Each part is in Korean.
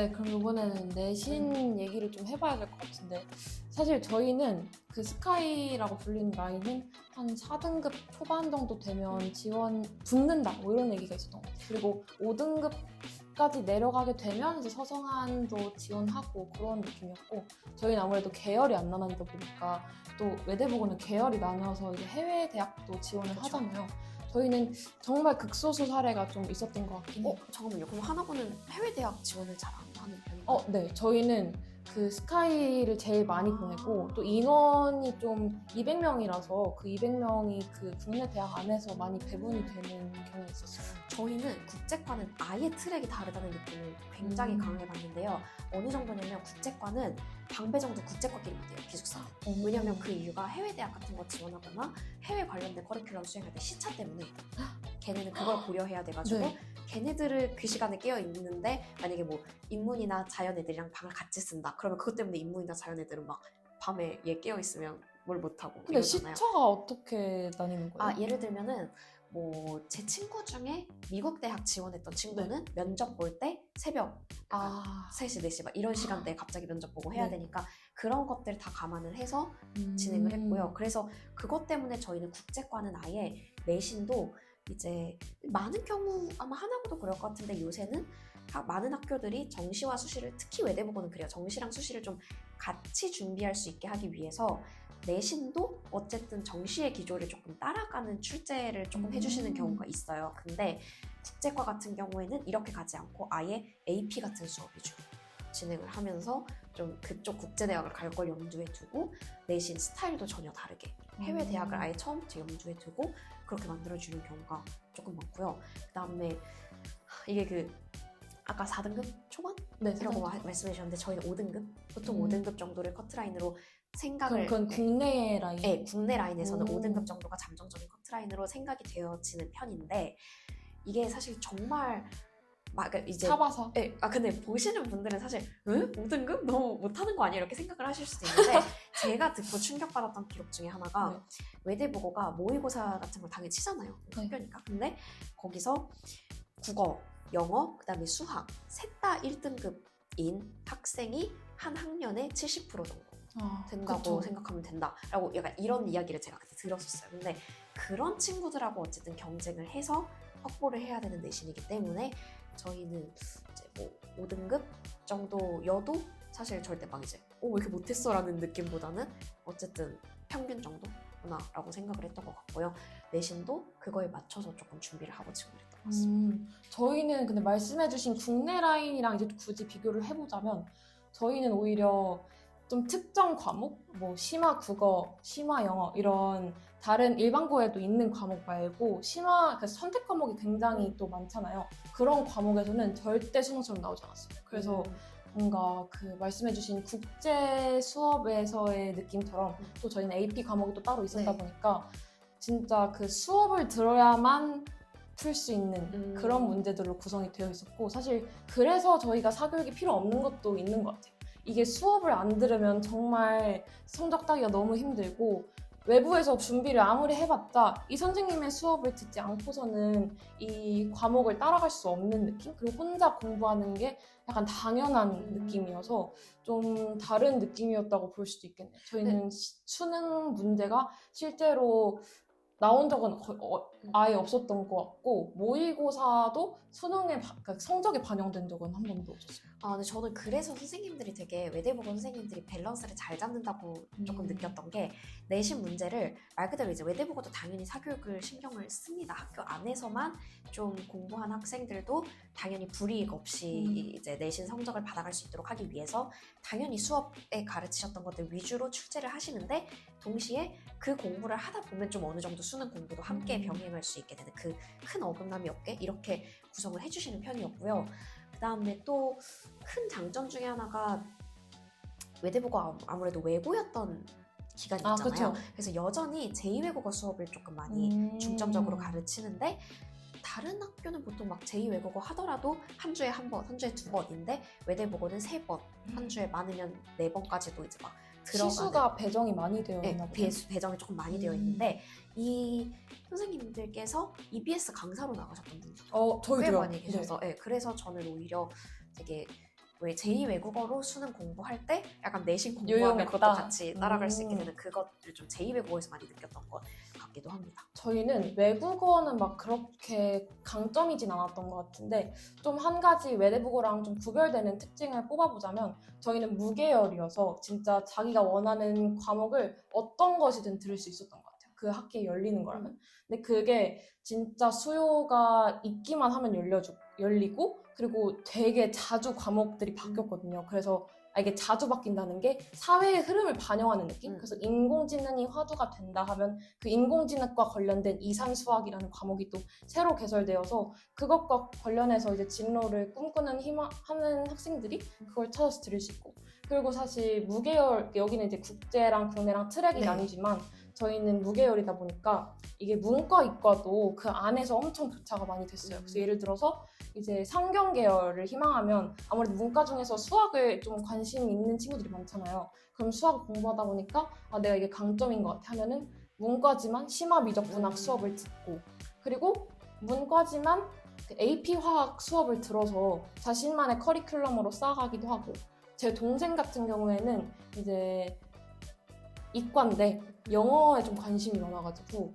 네, 그럼 이번에는 내신 얘기를 좀 해봐야 될 것 같은데 사실 저희는 그 스카이라고 불리는 라인은 한 4등급 초반 정도 되면 지원 붙는다 뭐 이런 얘기가 있었던 것 같아요. 그리고 5등급까지 내려가게 되면 이제 서성한도 지원하고 그런 느낌이었고 저희는 아무래도 계열이 안 나눠다 보니까 또 외대보고는 계열이 나눠서 이제 해외 대학도 지원을 그쵸. 하잖아요. 저희는 정말 극소수 사례가 좀 있었던 것 같긴 해요. 잠깐만요. 그럼 하나고는 해외 대학 지원을 잘 안 하는 편인가요? 네. 저희는 그 스카이를 제일 많이 보내고 또 인원이 좀 200명이라서 그 200명이 그 국내 대학 안에서 많이 배분이 되는 경향이 있었어요. 저희는 국제과는 아예 트랙이 다르다는 느낌을 굉장히 강하게 받는데요. 어느 정도냐면 국제과는 방배 정도 국제과끼리만 돼요, 기숙사. 왜냐면 그 이유가 해외 대학 같은 거 지원하거나 해외 관련된 커리큘럼 수행할 때 시차 때문에 걔네는 그걸 고려해야 돼가지고 네. 걔네들을 그 시간에 깨어 있는데 만약에 뭐 인문이나 자연 애들이랑 방을 같이 쓴다. 그러면 그것 때문에 인문이나 자연 애들은 막 밤에 얘 깨어 있으면 뭘 못하고 근데 이러잖아요. 시차가 어떻게 다니는 거예요? 예를 들면은 뭐 제 친구 중에 미국 대학 지원했던 친구는 면접 볼 때 새벽 3시, 4시 막 이런 시간대에 갑자기 면접 보고 해야 네. 되니까 그런 것들 다 감안을 해서 진행을 했고요. 그래서 그것 때문에 저희는 국제과는 아예 내신도 이제 많은 경우 아마 하나고도 그럴 것 같은데 요새는 많은 학교들이 정시와 수시를 특히 외대부고는 그래요. 정시랑 수시를 좀 같이 준비할 수 있게 하기 위해서 내신도 어쨌든 정시의 기조를 조금 따라가는 출제를 조금 해주시는 경우가 있어요. 근데 국제과 같은 경우에는 이렇게 가지 않고 아예 AP 같은 수업 위주로 진행을 하면서 좀 그쪽 국제대학을 갈 걸 염두에 두고 내신 스타일도 전혀 다르게 해외 대학을 아예 처음부터 염두에 두고 그렇게 만들어주는 경우가 조금 많고요. 그 다음에 이게 그 아까 4등급 초반? 네, 이라고 사등급. 말씀해 주셨는데 저희는 5등급? 보통 5등급 정도를 커트라인으로 생각을 그건 국내 라인? 네, 국내 라인에서는 오. 5등급 정도가 잠정적인 커트라인으로 생각이 되어지는 편인데 이게 사실 정말 막 이제 사바사? 네, 근데 보시는 분들은 사실 5등급? 너무 못하는 거 아니야? 이렇게 생각을 하실 수도 있는데 제가 듣고 충격받았던 기록 중에 하나가 네. 외대보고가 모의고사 같은 걸 당연히 치잖아요. 네. 학교니까. 근데 거기서 국어, 영어, 그 다음에 수학 셋 다 1등급인 학생이 한 학년에 70% 정도 된다고 그쵸. 생각하면 된다라고 약간 이런 이야기를 제가 그때 들었었어요. 근데 그런 친구들하고 어쨌든 경쟁을 해서 확보를 해야 되는 내신이기 때문에 저희는 이제 뭐 5등급 정도여도 사실 절대 막 이제 왜 이렇게 못했어 라는 느낌보다는 어쨌든 평균 정도구나라고 생각을 했던 것 같고요. 내신도 그거에 맞춰서 조금 준비를 하고 지금 이랬던 것 같습니다. 저희는 근데 말씀해주신 국내 라인이랑 이제 굳이 비교를 해보자면 저희는 오히려 좀 특정 과목, 뭐 심화 국어, 심화 영어 이런 다른 일반고에도 있는 과목 말고 심화 그 선택 과목이 굉장히 또 많잖아요. 그런 과목에서는 절대 수능처럼 나오지 않았어요. 그래서 뭔가 그 말씀해주신 국제 수업에서의 느낌처럼 또 저희는 AP 과목이 또 따로 있었다 네. 보니까 진짜 그 수업을 들어야만 풀 수 있는 그런 문제들로 구성이 되어 있었고 사실 그래서 저희가 사교육이 필요 없는 것도 있는 것 같아요. 이게 수업을 안 들으면 정말 성적 따기가 너무 힘들고 외부에서 준비를 아무리 해봤자 이 선생님의 수업을 듣지 않고서는 이 과목을 따라갈 수 없는 느낌? 그리고 혼자 공부하는 게 약간 당연한 느낌이어서 좀 다른 느낌이었다고 볼 수도 있겠네요. 저희는 수능 문제가 실제로 나온 적은 아예 없었던 것 같고 모의고사도 수능에 그러니까 성적이 반영된 적은 한 번도 없었어요. 근데 저는 그래서 선생님들이 되게 외대보고 선생님들이 밸런스를 잘 잡는다고 조금 느꼈던 게 내신 문제를 말 그대로 이제 외대보고도 당연히 사교육을 신경을 씁니다. 학교 안에서만 좀 공부한 학생들도 당연히 불이익 없이 이제 내신 성적을 받아갈 수 있도록 하기 위해서 당연히 수업에 가르치셨던 것들 위주로 출제를 하시는데 동시에 그 공부를 하다 보면 좀 어느 정도 수능 공부도 함께 병행할 수 있게 되는 그 큰 어긋남이 없게 이렇게 구성을 해주시는 편이었고요. 그 다음에 또 큰 장점 중에 하나가 외대보고 아무래도 외고였던 기간이 있잖아요. 그쵸. 그래서 여전히 제2외국어 수업을 조금 많이 중점적으로 가르치는데 다른 학교는 보통 막 제2외국어 하더라도 한 주에 한 번, 한 주에 두 번인데 외대보고는 3번, 한 주에 많으면 4번까지도 이제 막 들어가는 시수가 배정이 많이 되어 있나 보네요. 배정이 조금 많이 되어 있는데 이 선생님들께서 EBS 강사로 나가셨던 분들이 꽤 저희도요. 많이 계셔서 그래서 저는 오히려 되게 왜 제2 외국어로 수능 공부할 때 약간 내신 공부하면 유용했다. 그것도 같이 따라갈 수 있게 되는 그것을 좀 제2 외국어에서 많이 느꼈던 것 같기도 합니다. 저희는 외국어는 막 그렇게 강점이진 않았던 것 같은데 좀 한 가지 외국어랑 좀 구별되는 특징을 뽑아보자면 저희는 무계열이어서 진짜 자기가 원하는 과목을 어떤 것이든 들을 수 있었던 것 같아요. 그 학기에 열리는 거라면. 근데 그게 진짜 수요가 있기만 하면 열리고 그리고 되게 자주 과목들이 바뀌었거든요. 그래서 이게 자주 바뀐다는 게 사회의 흐름을 반영하는 느낌? 그래서 인공지능이 화두가 된다 하면 그 인공지능과 관련된 이산수학이라는 과목이 또 새로 개설되어서 그것과 관련해서 이제 진로를 꿈꾸는 하는 학생들이 그걸 찾아서 들을 수 있고 그리고 사실 무계열, 여기는 이제 국제랑 국내랑 트랙이 네. 나뉘지만 저희는 무계열이다 보니까 이게 문과, 이과도 그 안에서 엄청 교차가 많이 됐어요. 그래서 예를 들어서 이제 상경 계열을 희망하면 아무래도 문과 중에서 수학을 좀 관심 있는 친구들이 많잖아요. 그럼 수학을 공부하다 보니까 내가 이게 강점인 것 같아 하면은 문과지만 심화 미적 분학 수업을 듣고 그리고 문과지만 그 AP 화학 수업을 들어서 자신만의 커리큘럼으로 쌓아가기도 하고 제 동생 같은 경우에는 이제 이과인데 영어에 좀 관심이 많아가지고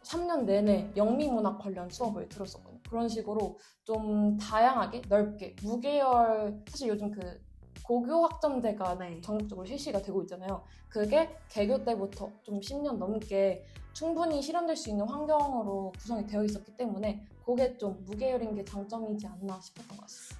3년 내내 영미문학 관련 수업을 들었었거든요. 그런 식으로 좀 다양하게 넓게 무계열 사실 요즘 그 고교 학점제가 네. 전국적으로 실시가 되고 있잖아요. 그게 개교 때부터 좀 10년 넘게 충분히 실현될 수 있는 환경으로 구성이 되어 있었기 때문에 그게 좀 무계열인 게 장점이지 않나 싶었던 것 같습니다.